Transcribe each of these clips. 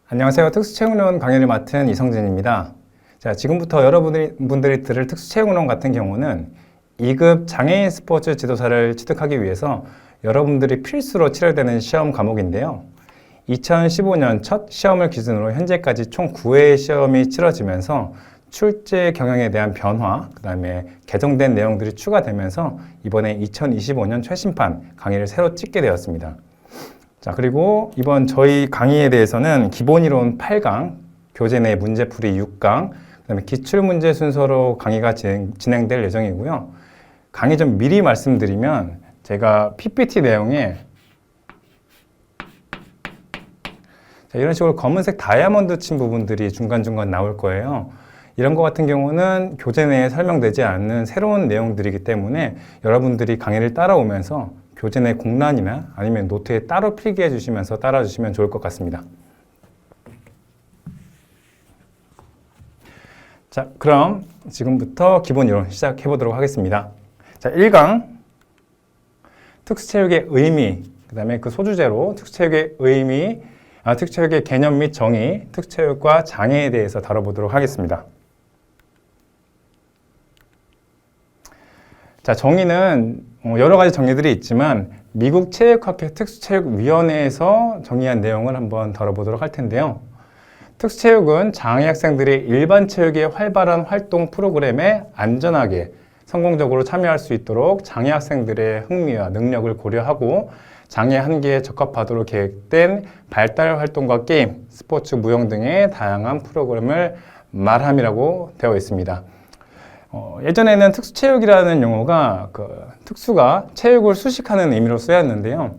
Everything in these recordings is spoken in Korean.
안녕하세요. 특수채용론 강의를 맡은 이성진입니다. 자, 지금부터 여러분들이 들을 특수채용론 같은 경우는 2급 장애인 스포츠 지도사를 취득하기 위해서 여러분들이 필수로 치러야 되는 시험 과목인데요. 2015년 첫 시험을 기준으로 현재까지 총 9회의 시험이 치러지면서 출제 경영에 대한 변화, 그 다음에 개정된 내용들이 추가되면서 이번에 2025년 최신판 강의를 새로 찍게 되었습니다. 자, 그리고 이번 저희 강의에 대해서는 기본이론 8강, 교재 내 문제풀이 6강, 그 다음에 기출문제 순서로 강의가 진행될 예정이고요. 강의 좀 미리 말씀드리면 제가 PPT 내용에 자, 이런 식으로 검은색 다이아몬드 친 부분들이 중간중간 나올 거예요. 이런 것 같은 경우는 교재 내에 설명되지 않는 새로운 내용들이기 때문에 여러분들이 강의를 따라오면서 교재 내 공란이나 아니면 노트에 따로 필기해 주시면서 따라 주시면 좋을 것 같습니다. 자, 그럼 지금부터 기본 이론 시작해 보도록 하겠습니다. 자, 1강 특수체육의 의미, 그 다음에 그 소주제로 특수체육의 의미, 특수체육의 개념 및 정의, 특수체육과 장애에 대해서 다뤄보도록 하겠습니다. 자, 정의는 여러 가지 정의들이 있지만 미국 체육학회 특수체육위원회에서 정의한 내용을 한번 다뤄보도록 할 텐데요. 특수체육은 장애 학생들이 일반 체육의 활발한 활동 프로그램에 안전하게 성공적으로 참여할 수 있도록 장애 학생들의 흥미와 능력을 고려하고 장애 한계에 적합하도록 계획된 발달 활동과 게임, 스포츠, 무용 등의 다양한 프로그램을 말함이라고 되어 있습니다. 예전에는 특수체육이라는 용어가 특수가 체육을 수식하는 의미로 쓰였는데요.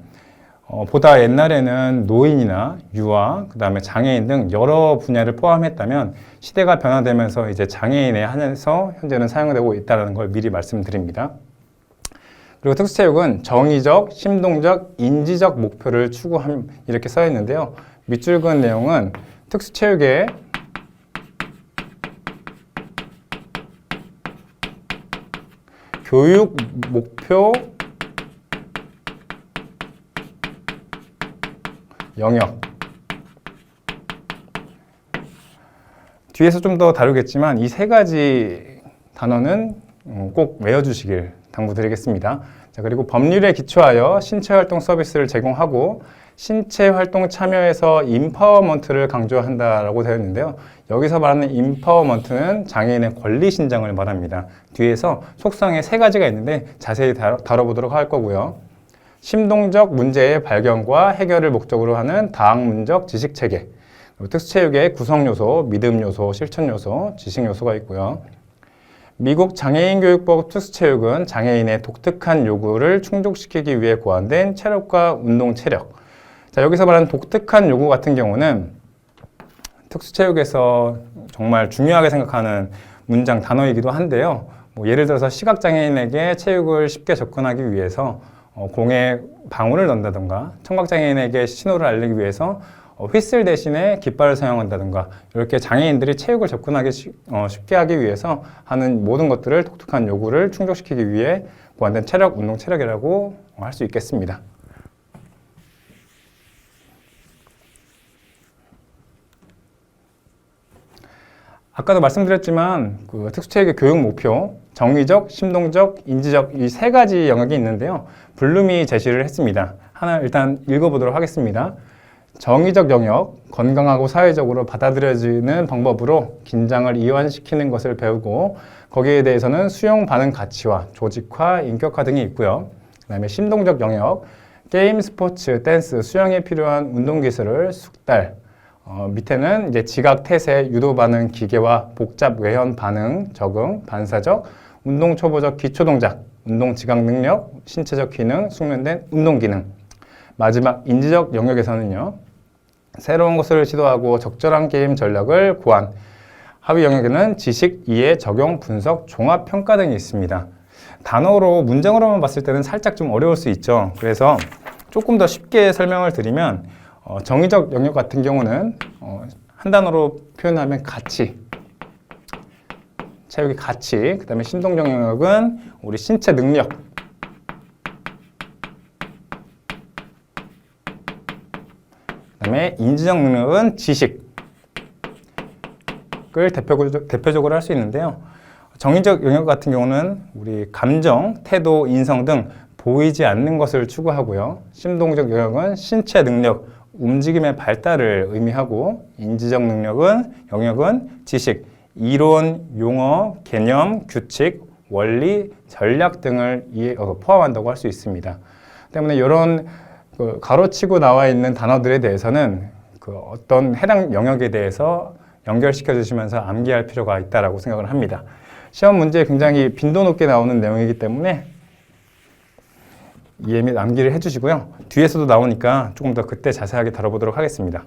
보다 옛날에는 노인이나 유아, 그 다음에 장애인 등 여러 분야를 포함했다면 시대가 변화되면서 이제 장애인에 한해서 현재는 사용되고 있다는 걸 미리 말씀드립니다. 그리고 특수체육은 정의적, 심동적, 인지적 목표를 추구함 이렇게 써 있는데요. 밑줄 그은 내용은 특수체육의 교육 목표 영역 뒤에서 좀 더 다루겠지만 이 세 가지 단어는 꼭 외워주시길 당부드리겠습니다. 자, 그리고 법률에 기초하여 신체활동 서비스를 제공하고 신체활동 참여에서 임파워먼트를 강조한다라고 되어 있는데요. 여기서 말하는 임파워먼트는 장애인의 권리 신장을 말합니다. 뒤에서 속성에 세 가지가 있는데 자세히 다뤄보도록 할 거고요. 심동적 문제의 발견과 해결을 목적으로 하는 다학문적 지식체계, 특수체육의 구성요소, 믿음요소, 실천요소, 지식요소가 있고요. 미국 장애인교육법 특수체육은 장애인의 독특한 요구를 충족시키기 위해 고안된 체력과 운동체력. 자, 여기서 말하는 독특한 요구 같은 경우는 특수체육에서 정말 중요하게 생각하는 문장 단어이기도 한데요. 예를 들어서 시각장애인에게 체육을 쉽게 접근하기 위해서 공에 방울을 넣는다든가 청각장애인에게 신호를 알리기 위해서 휘슬 대신에 깃발을 사용한다든가 이렇게 장애인들이 체육을 접근하기 쉽게 하기 위해서 하는 모든 것들을 독특한 요구를 충족시키기 위해 고안된 체력, 운동 체력이라고 할 수 있겠습니다. 아까도 말씀드렸지만 그 특수체육의 교육 목표, 정의적, 심동적, 인지적 이 세 가지 영역이 있는데요. 블룸이 제시를 했습니다. 하나 일단 읽어보도록 하겠습니다. 정의적 영역, 건강하고 사회적으로 받아들여지는 방법으로 긴장을 이완시키는 것을 배우고 거기에 대해서는 수용 반응 가치와 조직화, 인격화 등이 있고요. 그 다음에 심동적 영역, 게임, 스포츠, 댄스, 수영에 필요한 운동 기술을 숙달, 밑에는 이제 지각, 태세, 유도 반응, 기계와 복잡 외현 반응, 적응, 반사적, 운동 초보적 기초 동작, 운동 지각 능력, 신체적 기능, 숙련된 운동 기능. 마지막 인지적 영역에서는요. 새로운 것을 시도하고 적절한 게임 전략을 고안. 하위 영역에는 지식, 이해, 적용, 분석, 종합 평가 등이 있습니다. 단어로 문장으로만 봤을 때는 살짝 좀 어려울 수 있죠. 그래서 조금 더 쉽게 설명을 드리면 정의적 영역 같은 경우는 한 단어로 표현하면 가치, 체육의 가치, 그 다음에 심동적 영역은 우리 신체 능력, 그다음에 인지적 능력은 지식을 대표적으로 할 수 있는데요. 정의적 영역 같은 경우는 우리 감정, 태도, 인성 등 보이지 않는 것을 추구하고요. 심동적 영역은 신체 능력, 움직임의 발달을 의미하고, 인지적 영역은 지식, 이론, 용어, 개념, 규칙, 원리, 전략 등을 포함한다고 할 수 있습니다. 때문에 이런 가로치고 나와 있는 단어들에 대해서는 어떤 해당 영역에 대해서 연결시켜 주시면서 암기할 필요가 있다고 생각을 합니다. 시험 문제에 굉장히 빈도 높게 나오는 내용이기 때문에 이해 및 암기를 해주시고요. 뒤에서도 나오니까 조금 더 그때 자세하게 다뤄보도록 하겠습니다.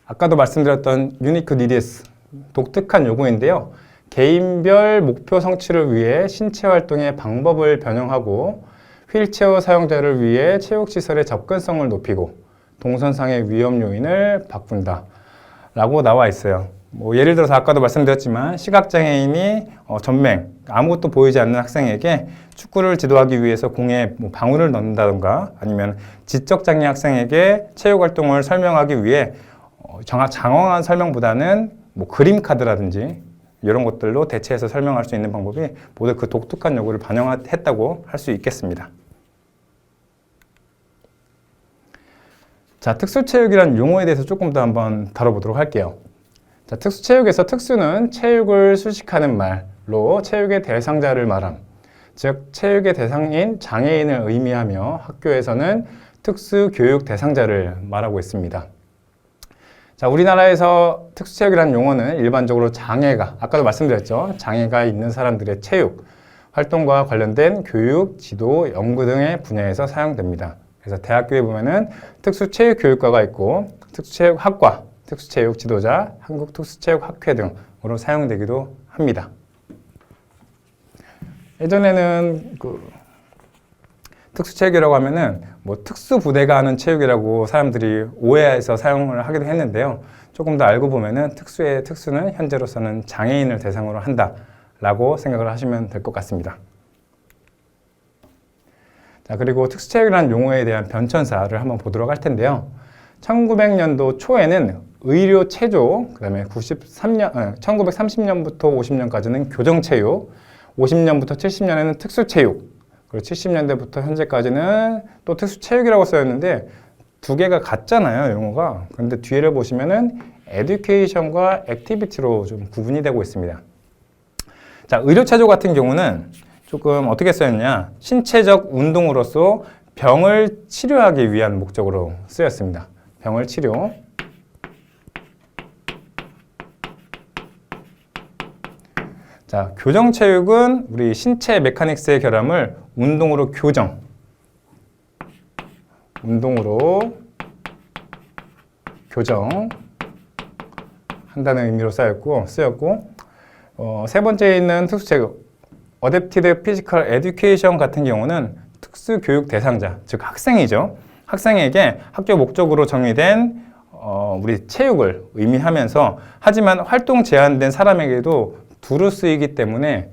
아까도 말씀드렸던 unique needs, 독특한 요구인데요. 개인별 목표 성취를 위해 신체 활동의 방법을 변형하고 휠체어 사용자를 위해 체육시설의 접근성을 높이고 동선상의 위험 요인을 바꾼다 라고 나와 있어요. 예를 들어서 아까도 말씀드렸지만 시각장애인이 전맹, 아무것도 보이지 않는 학생에게 축구를 지도하기 위해서 공에 방울을 넣는다던가, 아니면 지적장애 학생에게 체육활동을 설명하기 위해 장황한 설명보다는 그림 카드라든지 이런 것들로 대체해서 설명할 수 있는 방법이 모두 그 독특한 요구를 반영했다고 할 수 있겠습니다. 자, 특수체육이라는 용어에 대해서 조금 더 한번 다뤄보도록 할게요. 자, 특수체육에서 특수는 체육을 수식하는 말로 체육의 대상자를 말함. 즉, 체육의 대상인 장애인을 의미하며 학교에서는 특수교육 대상자를 말하고 있습니다. 자, 우리나라에서 특수체육이라는 용어는 일반적으로 아까도 말씀드렸죠. 장애가 있는 사람들의 체육, 활동과 관련된 교육, 지도, 연구 등의 분야에서 사용됩니다. 그래서 대학교에 보면은 특수체육교육과가 있고 특수체육학과, 특수체육 지도자, 한국특수체육학회 등으로 사용되기도 합니다. 예전에는 특수체육이라고 하면은 특수부대가 하는 체육이라고 사람들이 오해해서 사용을 하기도 했는데요. 조금 더 알고 보면은 특수의 특수는 현재로서는 장애인을 대상으로 한다라고 생각을 하시면 될 것 같습니다. 자, 그리고 특수체육이라는 용어에 대한 변천사를 한번 보도록 할 텐데요. 1900년도 초에는 의료 체조, 그 다음에 1930년부터 50년까지는 교정체육, 50년부터 70년에는 특수체육, 그리고 70년대부터 현재까지는 또 특수체육이라고 써였는데 두 개가 같잖아요, 용어가. 그런데 뒤를 보시면은 에듀케이션과 액티비티로 좀 구분이 되고 있습니다. 자, 의료체조 같은 경우는 조금 어떻게 쓰였냐, 신체적 운동으로서 병을 치료하기 위한 목적으로 쓰였습니다. 병을 치료. 자, 교정체육은 우리 신체 메카닉스의 결함을 운동으로 교정한다는 의미로 쓰였고, 세 번째에 있는 특수체육, 어댑티드 피지컬 에듀케이션 같은 경우는 특수교육 대상자, 즉 학생이죠. 학생에게 학교 목적으로 정의된 우리 체육을 의미하면서, 하지만 활동 제한된 사람에게도 두루 쓰이기 때문에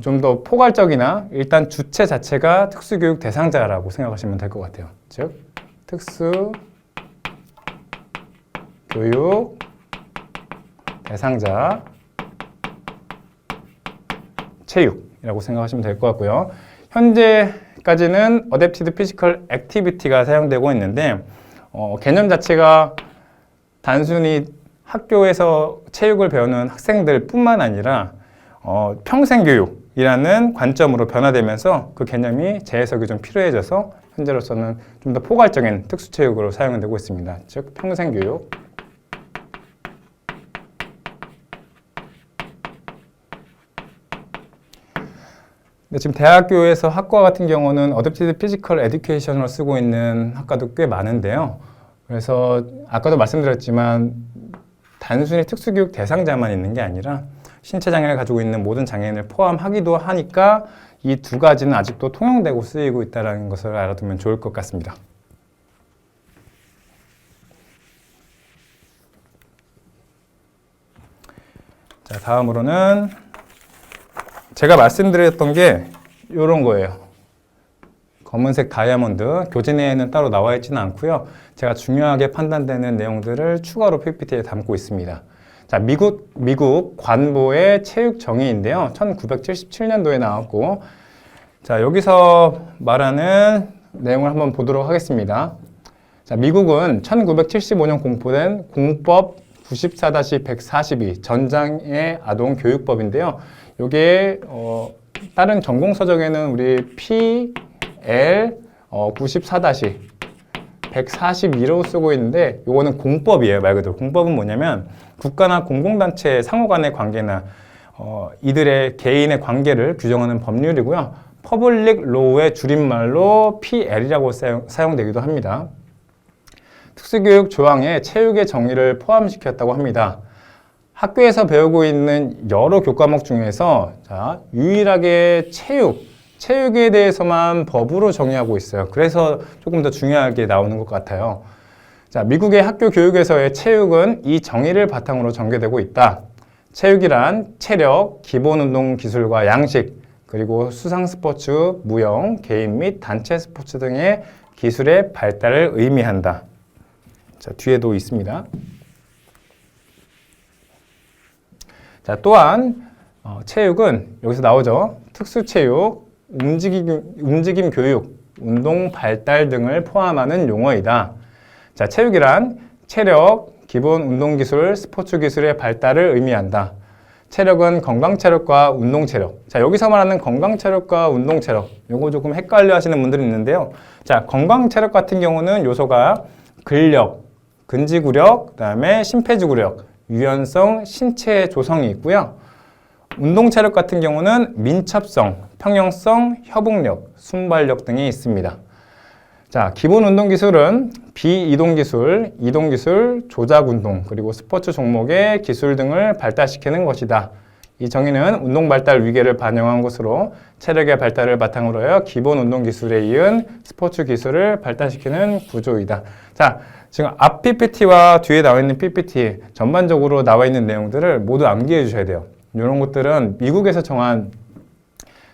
좀 더 포괄적이나 일단 주체 자체가 특수교육 대상자라고 생각하시면 될 것 같아요. 즉 특수교육 대상자 체육이라고 생각하시면 될 것 같고요. 현재까지는 어댑티드 피지컬 액티비티가 사용되고 있는데 개념 자체가 단순히 학교에서 체육을 배우는 학생들 뿐만 아니라 평생교육이라는 관점으로 변화되면서 그 개념이 재해석이 좀 필요해져서 현재로서는 좀 더 포괄적인 특수체육으로 사용되고 있습니다. 즉 평생교육. 근데 지금 대학교에서 학과 같은 경우는 어댑티드 피지컬 에듀케이션을 쓰고 있는 학과도 꽤 많은데요. 그래서 아까도 말씀드렸지만 단순히 특수교육 대상자만 있는 게 아니라 신체장애를 가지고 있는 모든 장애인을 포함하기도 하니까 이 두 가지는 아직도 통용되고 쓰이고 있다는 것을 알아두면 좋을 것 같습니다. 자, 다음으로는 제가 말씀드렸던 게 이런 거예요. 검은색 다이아몬드, 교재내에는 따로 나와 있지는 않고요. 제가 중요하게 판단되는 내용들을 추가로 PPT에 담고 있습니다. 자, 미국 관보의 체육 정의인데요. 1977년도에 나왔고, 자, 여기서 말하는 내용을 한번 보도록 하겠습니다. 자, 미국은 1975년 공포된 공법 94-142 전장의 아동 교육법인데요. 요게 다른 전공서적에는 우리 PL 94-142로 쓰고 있는데 요거는 공법이에요. 말 그대로. 공법은 뭐냐면 국가나 공공단체의 상호 간의 관계나 이들의 개인의 관계를 규정하는 법률이고요. 퍼블릭 로우의 줄임말로 PL이라고 사용되기도 합니다. 특수교육 조항에 체육의 정의를 포함시켰다고 합니다. 학교에서 배우고 있는 여러 교과목 중에서 자, 유일하게 체육에 대해서만 법으로 정의하고 있어요. 그래서 조금 더 중요하게 나오는 것 같아요. 자, 미국의 학교 교육에서의 체육은 이 정의를 바탕으로 전개되고 있다. 체육이란 체력, 기본운동 기술과 양식, 그리고 수상 스포츠, 무용, 개인 및 단체 스포츠 등의 기술의 발달을 의미한다. 자, 뒤에도 있습니다. 자, 또한 체육은 여기서 나오죠. 특수체육, 움직임 교육, 운동 발달 등을 포함하는 용어이다. 자, 체육이란 체력, 기본 운동 기술, 스포츠 기술의 발달을 의미한다. 체력은 건강 체력과 운동 체력. 자, 여기서 말하는 건강 체력과 운동 체력. 요거 조금 헷갈려 하시는 분들이 있는데요. 자, 건강 체력 같은 경우는 요소가 근력, 근지구력, 그다음에 심폐지구력, 유연성, 신체 조성이 있고요. 운동 체력 같은 경우는 민첩성, 평형성, 협응력, 순발력 등이 있습니다. 자, 기본 운동 기술은 비이동 기술, 이동 기술, 조작 운동, 그리고 스포츠 종목의 기술 등을 발달시키는 것이다. 이 정의는 운동 발달 위계를 반영한 것으로 체력의 발달을 바탕으로 하여 기본 운동 기술에 이은 스포츠 기술을 발달시키는 구조이다. 자, 지금 앞 PPT와 뒤에 나와 있는 PPT 전반적으로 나와 있는 내용들을 모두 암기해 주셔야 돼요. 이런 것들은 미국에서 정한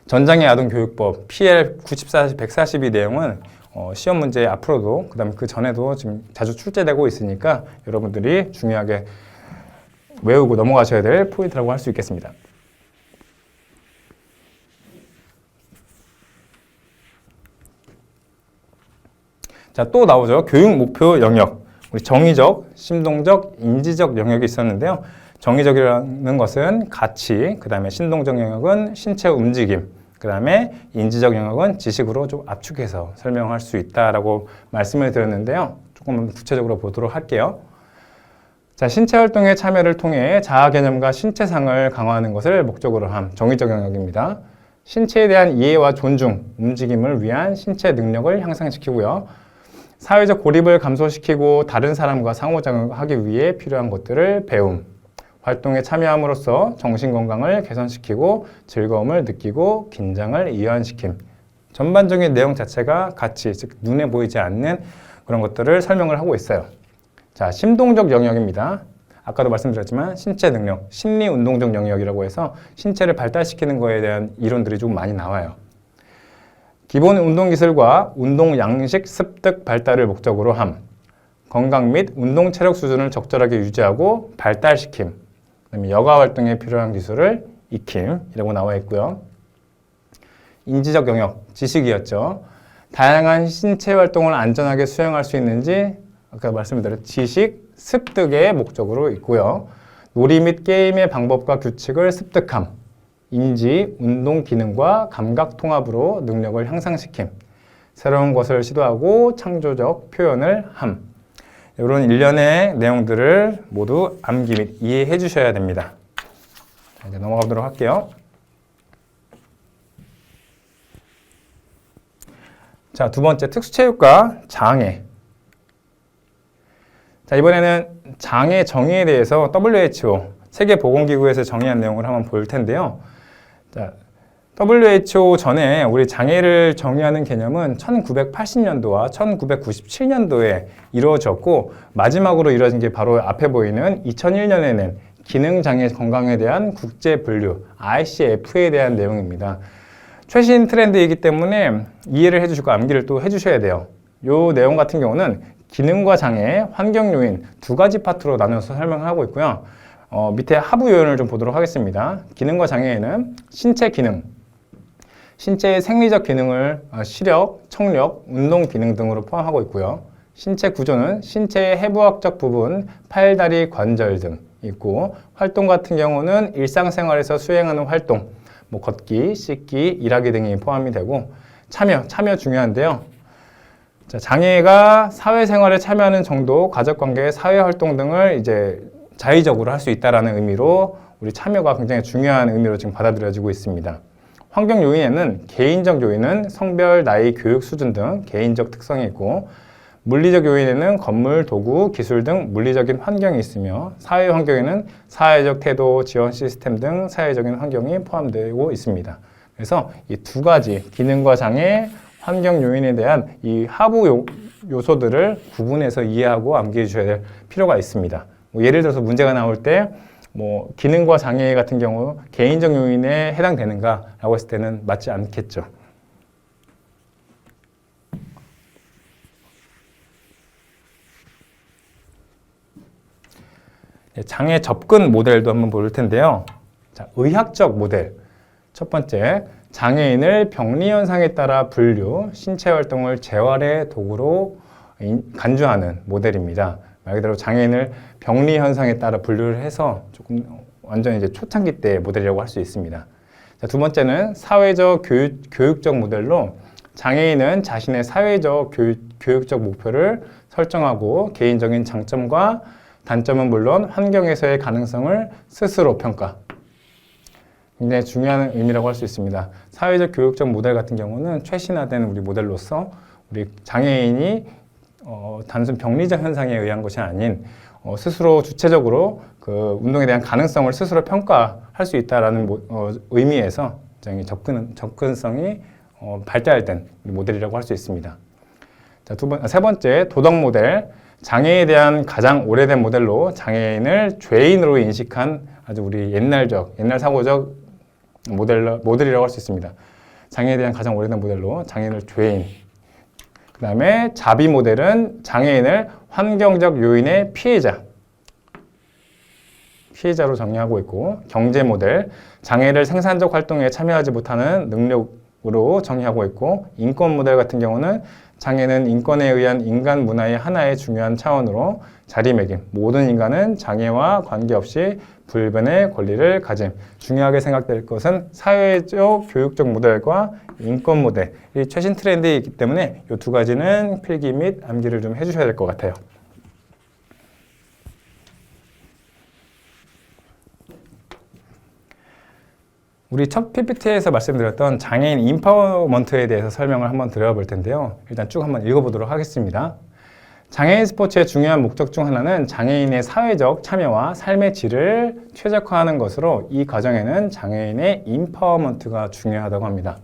전장의 아동 교육법 PL 94-142 내용은 시험 문제 앞으로도 그다음에 그 전에도 지금 자주 출제되고 있으니까 여러분들이 중요하게 외우고 넘어가셔야 될 포인트라고 할 수 있겠습니다. 자, 또 나오죠. 교육 목표 영역. 우리 정의적, 심동적, 인지적 영역이 있었는데요. 정의적이라는 것은 가치, 그 다음에 신동적 영역은 신체 움직임, 그 다음에 인지적 영역은 지식으로 좀 압축해서 설명할 수 있다라고 말씀을 드렸는데요. 조금 구체적으로 보도록 할게요. 자, 신체 활동의 참여를 통해 자아 개념과 신체상을 강화하는 것을 목적으로 한 정의적 영역입니다. 신체에 대한 이해와 존중, 움직임을 위한 신체 능력을 향상시키고요. 사회적 고립을 감소시키고 다른 사람과 상호작용하기 위해 필요한 것들을 배움. 활동에 참여함으로써 정신건강을 개선시키고 즐거움을 느끼고 긴장을 이완시킴. 전반적인 내용 자체가 가치, 즉 눈에 보이지 않는 그런 것들을 설명을 하고 있어요. 자, 심동적 영역입니다. 아까도 말씀드렸지만 신체 능력, 심리운동적 영역이라고 해서 신체를 발달시키는 거에 대한 이론들이 좀 많이 나와요. 기본 운동기술과 운동 양식 습득 발달을 목적으로 함. 건강 및 운동 체력 수준을 적절하게 유지하고 발달시킴. 그다음에 여가 활동에 필요한 기술을 익힘이라고 나와 있고요. 인지적 영역, 지식이었죠. 다양한 신체 활동을 안전하게 수행할 수 있는지 아까 말씀드린 지식 습득의 목적으로 있고요. 놀이 및 게임의 방법과 규칙을 습득함. 인지, 운동 기능과 감각 통합으로 능력을 향상시킴. 새로운 것을 시도하고 창조적 표현을 함. 이런 일련의 내용들을 모두 암기 및 이해해 주셔야 됩니다. 자, 이제 넘어가 보도록 할게요. 자, 두 번째 특수체육과 장애. 자, 이번에는 장애 정의에 대해서 WHO, 세계보건기구에서 정의한 내용을 한번 볼 텐데요. 자, WHO 전에 우리 장애를 정의하는 개념은 1980년도와 1997년도에 이루어졌고 마지막으로 이루어진 게 바로 앞에 보이는 2001년에 낸 기능장애 건강에 대한 국제분류 ICF에 대한 내용입니다. 최신 트렌드이기 때문에 이해를 해주시고 암기를 또 해주셔야 돼요. 요 내용 같은 경우는 기능과 장애, 환경 요인 두 가지 파트로 나눠서 설명하고 있고요. 밑에 하부 요인을 좀 보도록 하겠습니다. 기능과 장애에는 신체 기능, 신체의 생리적 기능을 시력, 청력, 운동 기능 등으로 포함하고 있고요. 신체 구조는 신체의 해부학적 부분, 팔, 다리, 관절 등 있고, 활동 같은 경우는 일상생활에서 수행하는 활동, 뭐 걷기, 씻기, 일하기 등이 포함이 되고, 참여 중요한데요. 자, 장애가 사회생활에 참여하는 정도, 가족관계, 사회활동 등을 이제 자의적으로 할 수 있다는 의미로 우리 참여가 굉장히 중요한 의미로 지금 받아들여지고 있습니다. 환경 요인에는 개인적 요인은 성별, 나이, 교육 수준 등 개인적 특성이 있고, 물리적 요인에는 건물, 도구, 기술 등 물리적인 환경이 있으며, 사회 환경에는 사회적 태도, 지원 시스템 등 사회적인 환경이 포함되고 있습니다. 그래서 이 두 가지 기능과 장애, 환경 요인에 대한 이 하부 요소들을 구분해서 이해하고 암기해 주셔야 될 필요가 있습니다. 예를 들어서 문제가 나올 때 기능과 장애 같은 경우 개인적 요인에 해당되는가라고 했을 때는 맞지 않겠죠. 장애 접근 모델도 한번 볼 텐데요. 자, 의학적 모델. 첫 번째, 장애인을 병리 현상에 따라 분류, 신체 활동을 재활의 도구로 간주하는 모델입니다. 말 그대로 장애인을 병리 현상에 따라 분류를 해서 조금 완전 이제 초창기 때 모델이라고 할 수 있습니다. 자, 두 번째는 사회적 교육적 모델로 장애인은 자신의 사회적 교육적 목표를 설정하고 개인적인 장점과 단점은 물론 환경에서의 가능성을 스스로 평가. 굉장히 중요한 의미라고 할 수 있습니다. 사회적 교육적 모델 같은 경우는 최신화된 우리 모델로서 우리 장애인이 단순 병리적 현상에 의한 것이 아닌 스스로 주체적으로 그 운동에 대한 가능성을 스스로 평가할 수 있다는 의미에서 굉장히 접근성이 발달된 모델이라고 할 수 있습니다. 자, 세 번째, 도덕 모델. 장애에 대한 가장 오래된 모델로 장애인을 죄인으로 인식한 아주 우리 옛날 사고적 모델이라고 할 수 있습니다. 장애에 대한 가장 오래된 모델로 장애인을 죄인. 그 다음에 자비 모델은 장애인을 환경적 요인의 피해자로 정의하고 있고, 경제 모델, 장애를 생산적 활동에 참여하지 못하는 능력으로 정의하고 있고, 인권 모델 같은 경우는 장애는 인권에 의한 인간 문화의 하나의 중요한 차원으로 자리매김, 모든 인간은 장애와 관계없이 불변의 권리를 가짐. 중요하게 생각될 것은 사회적 교육적 모델과 인권 모델이 최신 트렌드이기 때문에 이 두 가지는 필기 및 암기를 좀 해주셔야 될 것 같아요. 우리 첫 PPT에서 말씀드렸던 장애인 인파워먼트에 대해서 설명을 한번 드려볼 텐데요. 일단 쭉 한번 읽어보도록 하겠습니다. 장애인 스포츠의 중요한 목적 중 하나는 장애인의 사회적 참여와 삶의 질을 최적화하는 것으로, 이 과정에는 장애인의 인파워먼트가 중요하다고 합니다.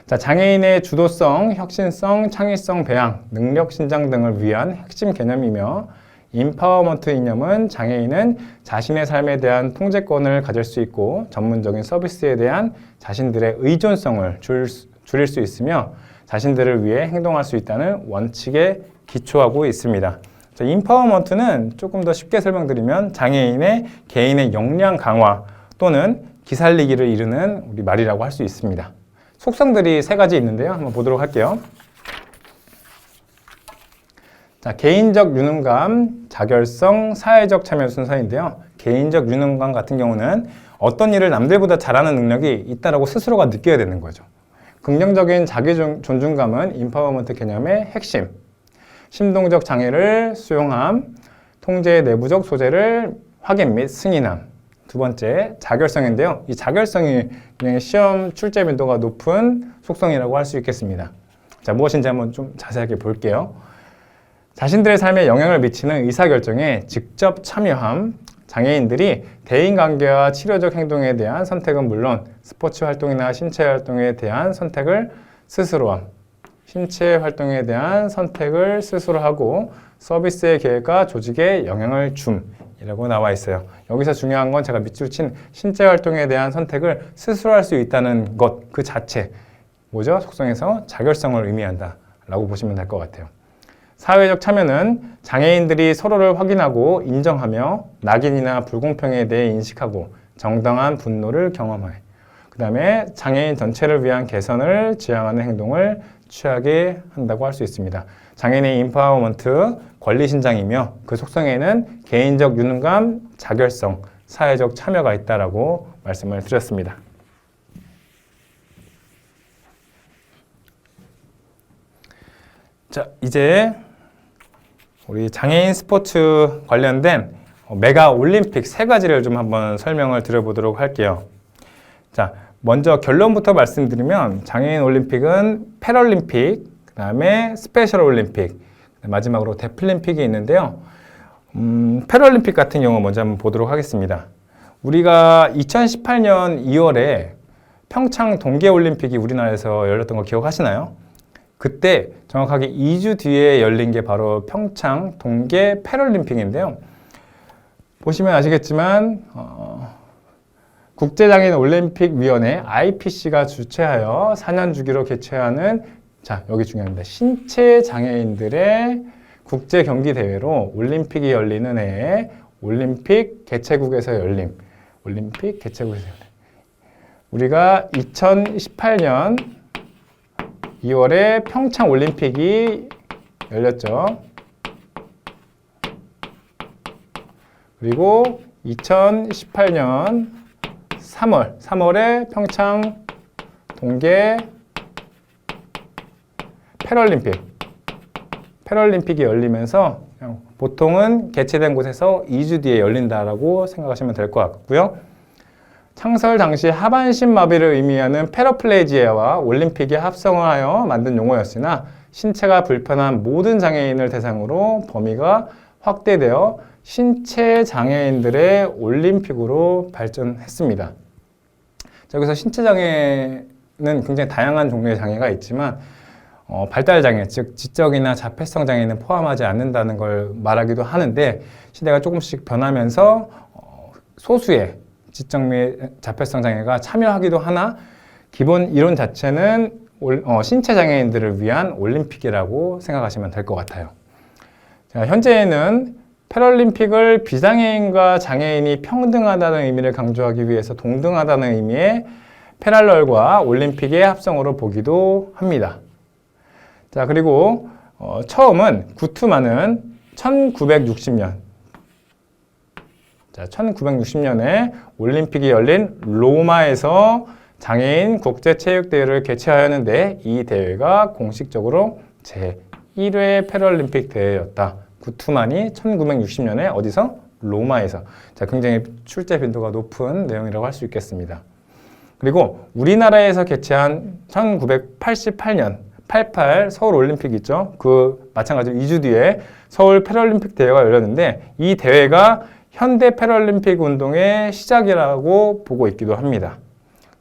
자, 장애인의 주도성, 혁신성, 창의성 배양, 능력 신장 등을 위한 핵심 개념이며, 인파워먼트 이념은 장애인은 자신의 삶에 대한 통제권을 가질 수 있고 전문적인 서비스에 대한 자신들의 의존성을 줄일 수 있으며 자신들을 위해 행동할 수 있다는 원칙에 기초하고 있습니다. 자, 인파워먼트는 조금 더 쉽게 설명드리면 장애인의 개인의 역량 강화 또는 기살리기를 이루는 우리 말이라고 할 수 있습니다. 속성들이 세 가지 있는데요. 한번 보도록 할게요. 자, 개인적 유능감, 자결성, 사회적 참여 순서인데요. 개인적 유능감 같은 경우는 어떤 일을 남들보다 잘하는 능력이 있다고 스스로가 느껴야 되는 거죠. 긍정적인 자기 존중감은 인파워먼트 개념의 핵심. 심동적 장애를 수용함, 통제의 내부적 소재를 확인 및 승인함. 두 번째, 자결성인데요. 이 자결성이 그냥 시험 출제 빈도가 높은 속성이라고 할 수 있겠습니다. 자, 무엇인지 한번 좀 자세하게 볼게요. 자신들의 삶에 영향을 미치는 의사결정에 직접 참여함, 장애인들이 대인관계와 치료적 행동에 대한 선택은 물론 스포츠 활동이나 신체 활동에 대한 선택을 스스로 함, 신체 활동에 대한 선택을 스스로 하고 서비스의 계획과 조직에 영향을 줌이라고 나와 있어요. 여기서 중요한 건 제가 밑줄 친 신체 활동에 대한 선택을 스스로 할 수 있다는 것 그 자체 뭐죠? 속성에서 자결성을 의미한다 라고 보시면 될 것 같아요. 사회적 참여는 장애인들이 서로를 확인하고 인정하며 낙인이나 불공평에 대해 인식하고 정당한 분노를 경험해. 그 다음에 장애인 전체를 위한 개선을 지향하는 행동을 취하게 한다고 할 수 있습니다. 장애인의 인파워먼트, 권리신장이며 그 속성에는 개인적 유능감, 자결성, 사회적 참여가 있다라고 말씀을 드렸습니다. 자, 이제 우리 장애인 스포츠 관련된 메가 올림픽 3가지를 좀 한번 설명을 드려보도록 할게요. 자, 먼저 결론부터 말씀드리면 장애인 올림픽은 패럴림픽, 그 다음에 스페셜 올림픽, 마지막으로 데플림픽이 있는데요. 패럴림픽 같은 경우 먼저 한번 보도록 하겠습니다. 우리가 2018년 2월에 평창 동계올림픽이 우리나라에서 열렸던 거 기억하시나요? 그때 정확하게 2주 뒤에 열린 게 바로 평창 동계 패럴림픽인데요. 보시면 아시겠지만 국제장애인 올림픽위원회 IPC가 주최하여 4년 주기로 개최하는 자 여기 중요합니다. 신체 장애인들의 국제 경기 대회로 올림픽이 열리는 해에 올림픽 개최국에서 열림. 올림픽 개최국에서 열림. 우리가 2018년 2월에 평창 올림픽이 열렸죠. 그리고 2018년 3월에 평창 동계 패럴림픽이 열리면서 보통은 개최된 곳에서 2주 뒤에 열린다라고 생각하시면 될 것 같고요. 창설 당시 하반신 마비를 의미하는 패러플레지아와 올림픽이 합성하여 만든 용어였으나 신체가 불편한 모든 장애인을 대상으로 범위가 확대되어 신체 장애인들의 올림픽으로 발전했습니다. 자, 여기서 신체 장애는 굉장히 다양한 종류의 장애가 있지만 발달 장애, 즉 지적이나 자폐성 장애는 포함하지 않는다는 걸 말하기도 하는데 시대가 조금씩 변하면서 소수의 지적 및 자폐성 장애가 참여하기도 하나 기본 이론 자체는 신체 장애인들을 위한 올림픽이라고 생각하시면 될 것 같아요. 자, 현재는 패럴림픽을 비장애인과 장애인이 평등하다는 의미를 강조하기 위해서 동등하다는 의미의 패럴럴과 올림픽의 합성으로 보기도 합니다. 자, 그리고 처음은 구투마는 1960년 자, 1960년에 올림픽이 열린 로마에서 장애인 국제체육대회를 개최하였는데 이 대회가 공식적으로 제1회 패럴림픽 대회였다. 구투만이 1960년에 어디서? 로마에서. 자, 굉장히 출제 빈도가 높은 내용이라고 할 수 있겠습니다. 그리고 우리나라에서 개최한 1988년 88 서울 올림픽 있죠? 그 마찬가지로 2주 뒤에 서울 패럴림픽 대회가 열렸는데 이 대회가 현대 패럴림픽 운동의 시작이라고 보고 있기도 합니다.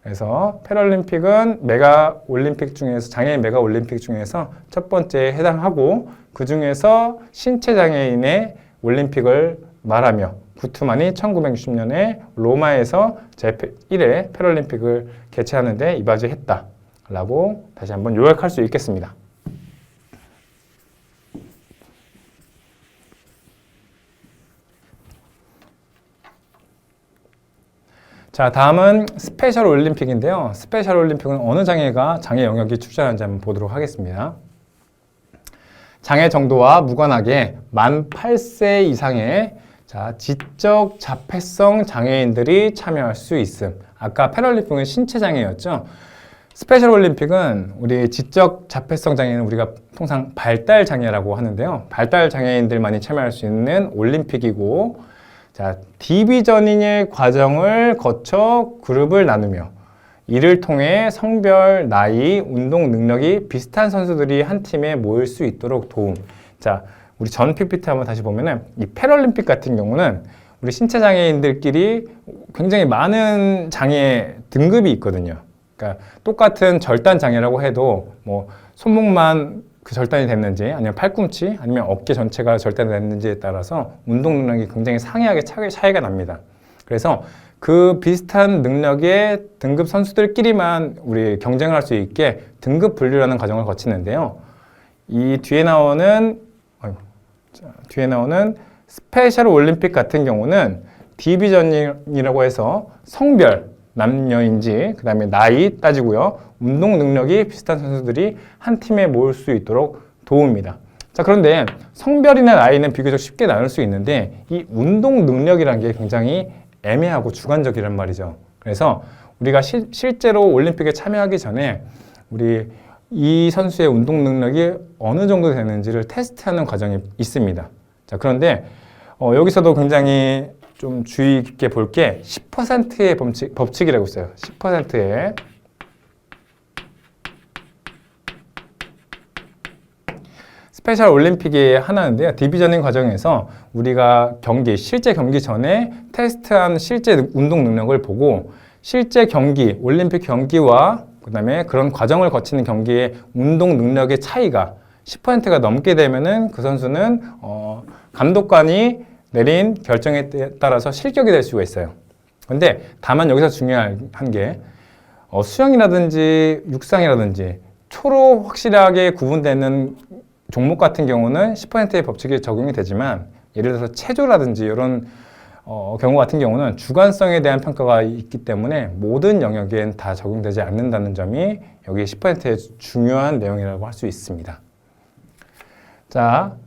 그래서 패럴림픽은 메가 올림픽 중에서 장애인 메가 올림픽 중에서 첫 번째에 해당하고 그 중에서 신체 장애인의 올림픽을 말하며 구투만이 1960년에 로마에서 제1회 패럴림픽을 개최하는 데 이바지했다라고 다시 한번 요약할 수 있겠습니다. 자, 다음은 스페셜 올림픽인데요. 스페셜 올림픽은 어느 장애가 장애 영역이 출전하는지 한번 보도록 하겠습니다. 장애 정도와 무관하게 만 8세 이상의 지적 자폐성 장애인들이 참여할 수 있음. 아까 패럴림픽은 신체 장애였죠. 스페셜 올림픽은 우리 지적 자폐성 장애는 우리가 통상 발달 장애라고 하는데요. 발달 장애인들만이 참여할 수 있는 올림픽이고 자, 디비전의 과정을 거쳐 그룹을 나누며 이를 통해 성별, 나이, 운동 능력이 비슷한 선수들이 한 팀에 모일 수 있도록 도움. 자, 우리 전 PPT 한번 다시 보면은 이 패럴림픽 같은 경우는 우리 신체 장애인들끼리 굉장히 많은 장애 등급이 있거든요. 그러니까 똑같은 절단 장애라고 해도 뭐 손목만 그 절단이 됐는지 아니면 팔꿈치 아니면 어깨 전체가 절단이 됐는지에 따라서 운동 능력이 굉장히 상이하게 차이가 납니다. 그래서 그 비슷한 능력의 등급 선수들끼리만 우리 경쟁을 할 수 있게 등급 분류라는 과정을 거치는데요. 이 뒤에 나오는 스페셜 올림픽 같은 경우는 디비전이라고 해서 성별, 남녀인지 그 다음에 나이 따지고요. 운동 능력이 비슷한 선수들이 한 팀에 모일 수 있도록 도웁니다. 자, 그런데 성별이나 나이는 비교적 쉽게 나눌 수 있는데 이 운동 능력이라는 게 굉장히 애매하고 주관적이란 말이죠. 그래서 우리가 실제로 올림픽에 참여하기 전에 우리 이 선수의 운동 능력이 어느 정도 되는지를 테스트하는 과정이 있습니다. 자, 그런데 여기서도 굉장히 좀 주의 깊게 볼 게 10%의 법칙이라고 있어요. 10%의 스페셜 올림픽이 하나인데요. 디비전인 과정에서 우리가 실제 경기 전에 테스트한 실제 운동 능력을 보고 실제 경기, 올림픽 경기와 그 다음에 그런 과정을 거치는 경기의 운동 능력의 차이가 10%가 넘게 되면은 그 선수는 감독관이 내린 결정에 따라서 실격이 될 수가 있어요. 근데 다만 여기서 중요한 게 수영이라든지 육상이라든지 초로 확실하게 구분되는 종목 같은 경우는 10%의 법칙이 적용이 되지만 예를 들어서 체조라든지 이런 경우 같은 경우는 주관성에 대한 평가가 있기 때문에 모든 영역엔 다 적용되지 않는다는 점이 여기 10%의 중요한 내용이라고 할 수 있습니다. 자,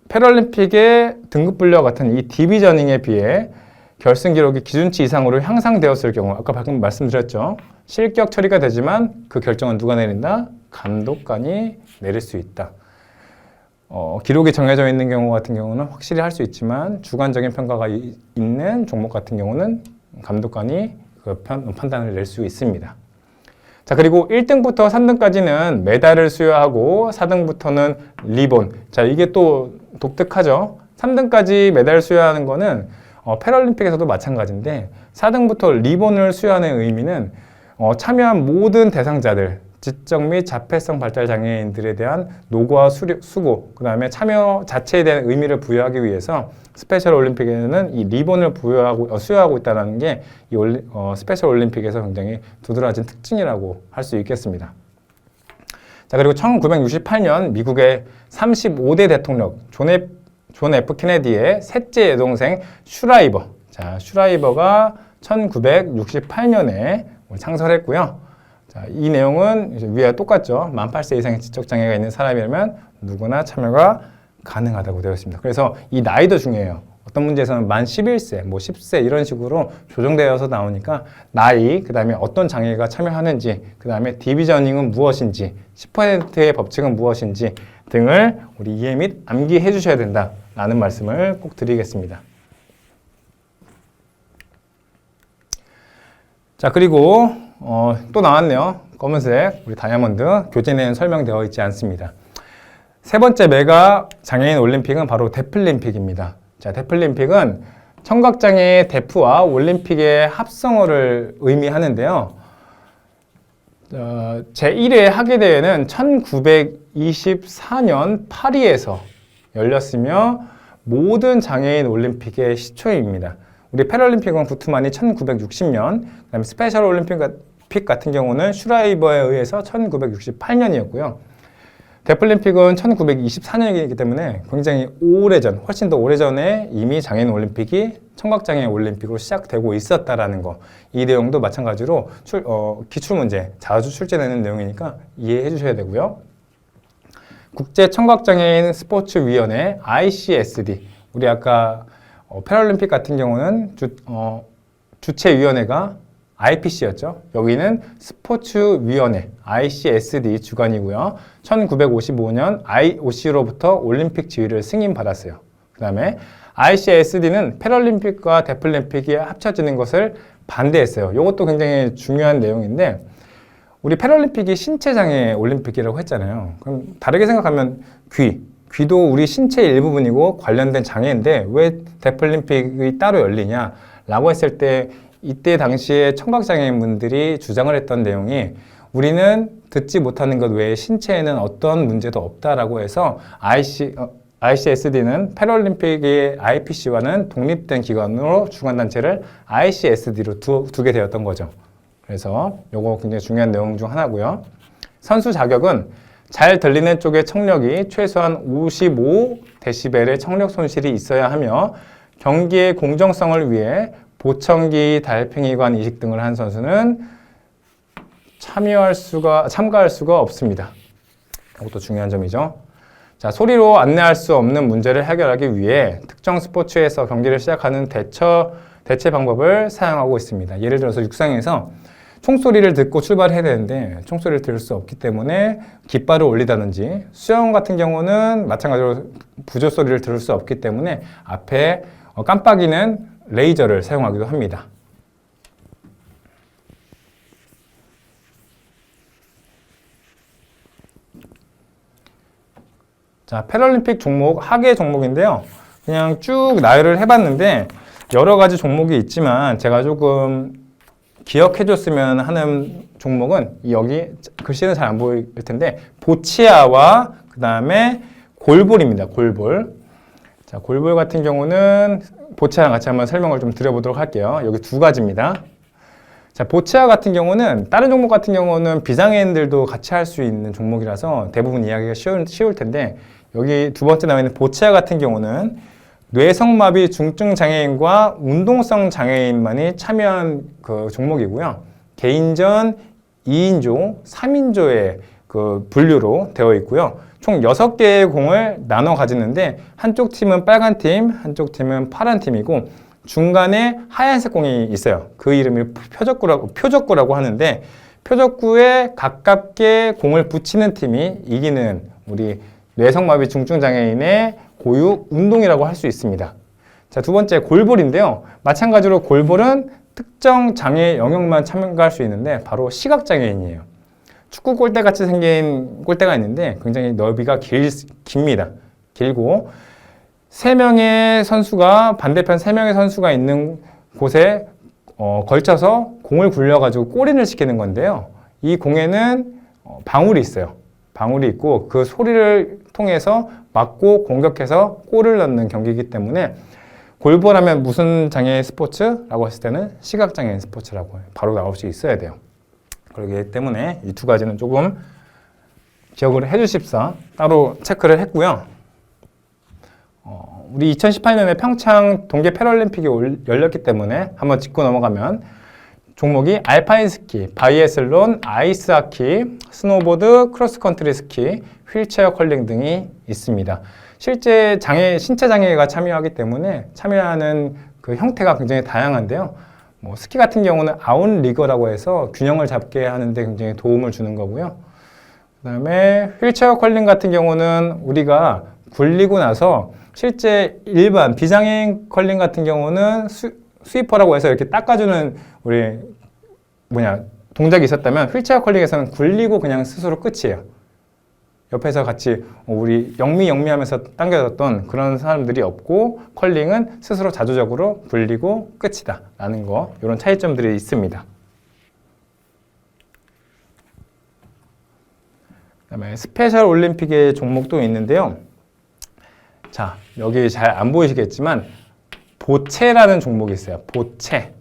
패럴림픽의 등급 분류와 같은 이 디비저닝에 비해 결승 기록이 기준치 이상으로 향상되었을 경우 아까 방금 말씀드렸죠. 실격 처리가 되지만 그 결정은 누가 내린다? 감독관이 내릴 수 있다. 기록이 정해져 있는 경우 같은 경우는 확실히 할 수 있지만 주관적인 평가가 있는 종목 같은 경우는 감독관이 그 판단을 낼 수 있습니다. 자, 그리고 1등부터 3등까지는 메달을 수여하고 4등부터는 리본. 자, 이게 또 독특하죠. 3등까지 메달을 수여하는 거는 패럴림픽에서도 마찬가지인데 4등부터 리본을 수여하는 의미는 참여한 모든 대상자들 지적 및 자폐성 발달 장애인들에 대한 노고와 수고, 그 다음에 참여 자체에 대한 의미를 부여하기 위해서 스페셜 올림픽에는 이 리본을 수여하고 있다는 게 이 스페셜 올림픽에서 굉장히 두드러진 특징이라고 할 수 있겠습니다. 자, 그리고 1968년 미국의 35대 대통령 존 F 케네디의 셋째 여동생 슈라이버. 자, 슈라이버가 1968년에 창설했고요. 자, 이 내용은 이제 위와 똑같죠. 만 8세 이상의 지적장애가 있는 사람이라면 누구나 참여가 가능하다고 되어 있습니다. 그래서 이 나이도 중요해요. 어떤 문제에서는 만 11세, 뭐 10세 이런 식으로 조정되어서 나오니까 나이, 그 다음에 어떤 장애가 참여하는지, 그 다음에 디비저닝은 무엇인지, 10%의 법칙은 무엇인지 등을 우리 이해 및 암기해 주셔야 된다라는 말씀을 꼭 드리겠습니다. 자, 그리고 또 나왔네요. 검은색 우리 다이아몬드 교재에는 설명되어 있지 않습니다. 세 번째 메가 장애인 올림픽은 바로 데플림픽입니다. 자, 데플림픽은 청각장애의 데프와 올림픽의 합성어를 의미하는데요. 제1회 하계대회는 1924년 파리에서 열렸으며 모든 장애인 올림픽의 시초입니다. 우리 패럴림픽은 구트만이 1960년, 그다음에 스페셜 올림픽 같은 경우는 슈라이버에 의해서 1968년이었고요. 데플림픽은 1924년이기 때문에 굉장히 오래전, 훨씬 더 오래전에 이미 장애인 올림픽이 청각장애 올림픽으로 시작되고 있었다라는 거. 이 내용도 마찬가지로 기출문제 자주 출제되는 내용이니까 이해해 주셔야 되고요. 국제청각장애인 스포츠위원회 ICSD. 우리 아까 패럴림픽 같은 경우는 주최위원회가 IPC였죠. 여기는 스포츠위원회 ICSD 주관이고요. 1955년 IOC로부터 올림픽 지위를 승인받았어요. 그 다음에 ICSD는 패럴림픽과 데플림픽이 합쳐지는 것을 반대했어요. 이것도 굉장히 중요한 내용인데 우리 패럴림픽이 신체장애 올림픽이라고 했잖아요. 그럼 다르게 생각하면 귀도 우리 신체의 일부분이고 관련된 장애인데 왜 데플림픽이 따로 열리냐 라고 했을 때 이때 당시에 청각장애인분들이 주장을 했던 내용이 우리는 듣지 못하는 것 외에 신체에는 어떤 문제도 없다라고 해서 ICSD는 패럴림픽의 IPC와는 독립된 기관으로 주관단체를 ICSD로 두게 되었던 거죠. 그래서 요거 굉장히 중요한 내용 중 하나고요. 선수 자격은 잘 들리는 쪽의 청력이 최소한 55dB의 청력 손실이 있어야 하며 경기의 공정성을 위해 보청기, 달팽이관 이식 등을 한 선수는 참가할 수가 없습니다. 이것도 중요한 점이죠. 자, 소리로 안내할 수 없는 문제를 해결하기 위해 특정 스포츠에서 경기를 시작하는 대체 방법을 사용하고 있습니다. 예를 들어서 육상에서 총소리를 듣고 출발해야 되는데 총소리를 들을 수 없기 때문에 깃발을 올리다든지, 수영 같은 경우는 마찬가지로 부조 소리를 들을 수 없기 때문에 앞에 깜빡이는 레이저를 사용하기도 합니다. 자, 패럴림픽 종목, 하계 종목인데요. 그냥 쭉 나열을 해봤는데 여러 가지 종목이 있지만 제가 조금 기억해줬으면 하는 종목은 여기 글씨는 잘 안 보일 텐데 보치아와 그 다음에 골볼입니다. 골볼. 자, 골볼 같은 경우는 보치아랑 같이 한번 설명을 좀 드려보도록 할게요. 여기 두 가지입니다. 자, 보치아 같은 경우는 다른 종목 같은 경우는 비장애인들도 같이 할 수 있는 종목이라서 대부분 이야기가 쉬울 텐데 여기 두 번째 나와 있는 보치아 같은 경우는 뇌성마비 중증 장애인과 운동성 장애인만이 참여한 그 종목이고요. 개인전 2인조, 3인조의 그 분류로 되어 있고요. 총 6개의 공을 나눠 가지는데 한쪽 팀은 빨간 팀, 한쪽 팀은 파란 팀이고 중간에 하얀색 공이 있어요. 그 이름이 표적구라고 하는데 표적구에 가깝게 공을 붙이는 팀이 이기는 우리 뇌성마비 중증 장애인의 고유 운동이라고 할 수 있습니다. 자, 두 번째 골볼인데요. 마찬가지로 골볼은 특정 장애 영역만 참가할 수 있는데 바로 시각장애인이에요. 축구 골대같이 생긴 골대가 있는데 굉장히 너비가 깁니다. 길고 3명의 선수가 반대편 3명의 선수가 있는 곳에 걸쳐서 공을 굴려가지고 골인을 시키는 건데요. 이 공에는 방울이 있어요. 방울이 있고 그 소리를 통해서 맞고 공격해서 골을 넣는 경기이기 때문에 골볼하면 무슨 장애 스포츠라고 했을 때는 시각장애인 스포츠라고 바로 나올 수 있어야 돼요. 그렇기 때문에 이 두 가지는 조금 기억을 해주십사 따로 체크를 했고요. 우리 2018년에 평창 동계 패럴림픽이 열렸기 때문에 한번 짚고 넘어가면 종목이 알파인 스키, 바이애슬론, 아이스하키, 스노보드, 크로스컨트리 스키, 휠체어 컬링 등이 있습니다. 실제 신체 장애가 참여하기 때문에 참여하는 그 형태가 굉장히 다양한데요. 스키 같은 경우는 아웃리거라고 해서 균형을 잡게 하는데 굉장히 도움을 주는 거고요. 그 다음에 휠체어 컬링 같은 경우는 우리가 굴리고 나서 실제 일반 비장애인 컬링 같은 경우는 스위퍼라고 해서 이렇게 닦아주는 우리 동작이 있었다면 휠체어 컬링에서는 굴리고 그냥 스스로 끝이에요. 옆에서 같이 우리 영미 하면서 당겨졌던 그런 사람들이 없고 컬링은 스스로 자주적으로 굴리고 끝이다 라는 거, 이런 차이점들이 있습니다. 그다음에 스페셜 올림픽의 종목도 있는데요. 자, 여기 잘 안 보이시겠지만 보체라는 종목이 있어요. 보체.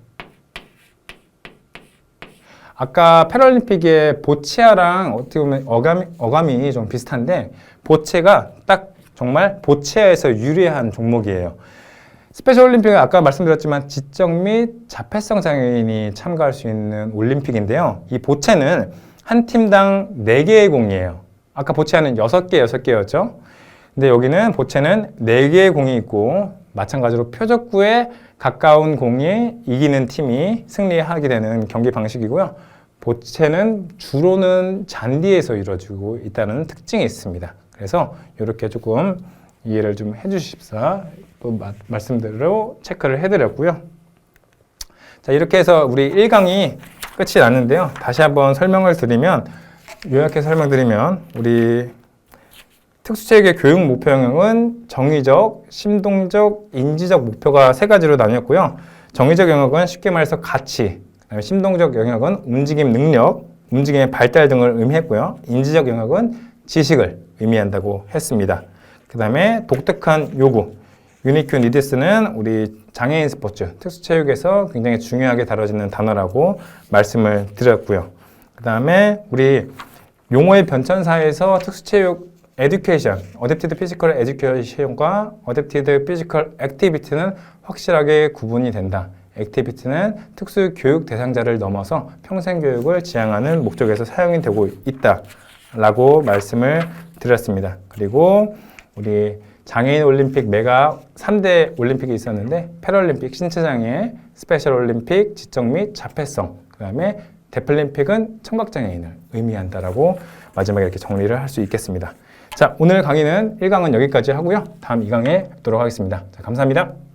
아까 패럴림픽의 보치아랑 어떻게 보면 어감이 좀 비슷한데 보체가 딱 정말 보치아에서 유래한 종목이에요. 스페셜 올림픽은 아까 말씀드렸지만 지적 및 자폐성 장애인이 참가할 수 있는 올림픽인데요. 이 보체는 한 팀당 4개의 공이에요. 아까 보치아는 6개였죠. 근데 여기는 보체는 4개의 공이 있고 마찬가지로 표적구에 가까운 공이 이기는 팀이 승리하게 되는 경기 방식이고요. 보체는 주로는 잔디에서 이루어지고 있다는 특징이 있습니다. 그래서 이렇게 조금 이해를 좀 해주십사 말씀대로 체크를 해드렸고요. 자, 이렇게 해서 우리 1강이 끝이 났는데요. 다시 한번 설명을 드리면, 요약해서 설명드리면 우리 특수체육의 교육 목표형은 정의적, 심동적, 인지적 목표가 3가지로 나뉘었고요. 정의적 영역은 쉽게 말해서 가치, 그다음에 심동적 영역은 움직임 능력, 움직임의 발달 등을 의미했고요. 인지적 영역은 지식을 의미한다고 했습니다. 그 다음에 독특한 요구, 유니큐 니드스는 우리 장애인 스포츠, 특수체육에서 굉장히 중요하게 다뤄지는 단어라고 말씀을 드렸고요. 그 다음에 우리 용어의 변천사에서 특수체육 에듀케이션, 어댑티드 피지컬 에듀케이션과 어댑티드 피지컬 액티비티는 확실하게 구분이 된다. 액티비티는 특수 교육 대상자를 넘어서 평생 교육을 지향하는 목적에서 사용이 되고 있다 라고 말씀을 드렸습니다. 그리고 우리 장애인 올림픽 메가 3대 올림픽이 있었는데 패럴림픽 신체장애, 스페셜 올림픽 지적 및 자폐성, 그 다음에 데플림픽은 청각장애인을 의미한다라고 마지막에 이렇게 정리를 할 수 있겠습니다. 자, 오늘 강의는 1강은 여기까지 하고요. 다음 2강에 뵙도록 하겠습니다. 자, 감사합니다.